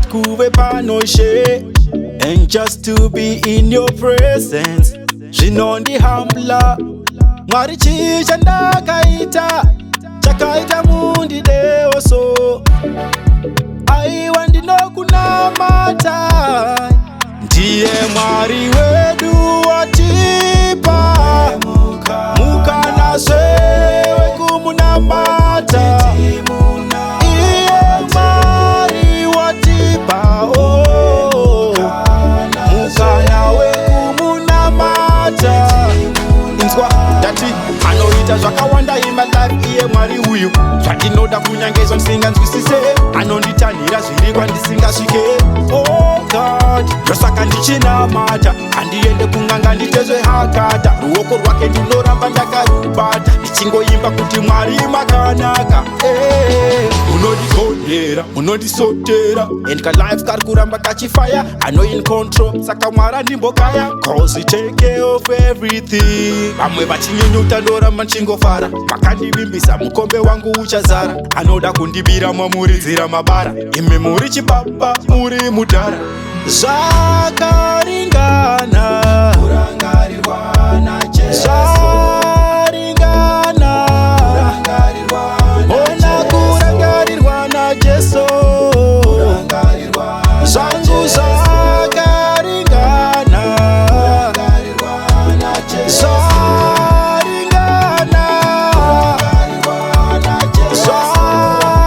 kuve panoshe, and just to be in your presence zvinondihambla. Mwari chii chandakaita chakaita mundidewoso, aiwa ndinokunamata. Ndiye Mwari wedu watipa mukana sewe kumunamata. Iye Mwari watipa mukana wekumunamata. Inzwa dati anoita zvakawanda in my life, iye Mwari uyu. Zvandinoda kunyangezva ndisinganzwisise, anonditanhira zviri kwandisingasvike. Oh God, ndosaka ndichinamata, handiende kun'anga nditezve hakata. Ruoko rwake ndinoramba ndakarubata, ndichingoimba kuti Mwari makanaka. Munondikondera, munondisotera, and kalife kari kuramba kachifaya. I know in control, saka Mwari ndimbokaya, cause he take care of everything. Vamwe vachinyenyuta ndoramba nchingofara, makandivimbisa mukombe wangu uchazara. Anoda kundibira mwamuridzira mabara, imi muri chibaba muri mudhara. Zvaringana kurangarirwa naJesu, zvaringana ona kurangarirwa naJesu, zvangu zvakaringana, zvaringana,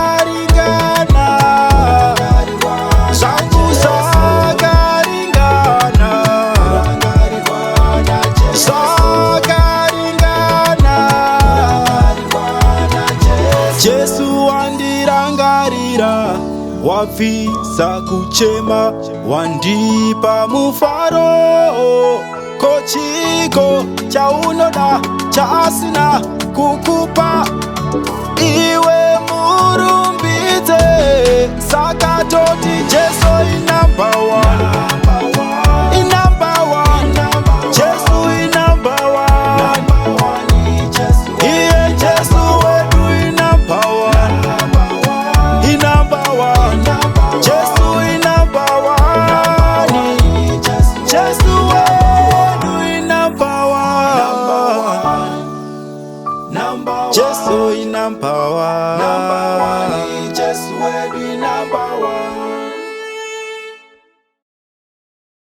zvaringana, zvangu zvakaringana, zvakaringana. Jesu wandirangarira, wabvisa kuchema, wandipa mufaro. Kochiko chaunoda chaasina kukupa, iwe murumbidze. Saka toti Jesu inumber one, inumber one, Jesu inumber one. Iye Jesu wedu inumber one, inumber one, Jesu inumber one. Jesu wedu inumber one, Jesu inumber one, Jesu wedu inumber one.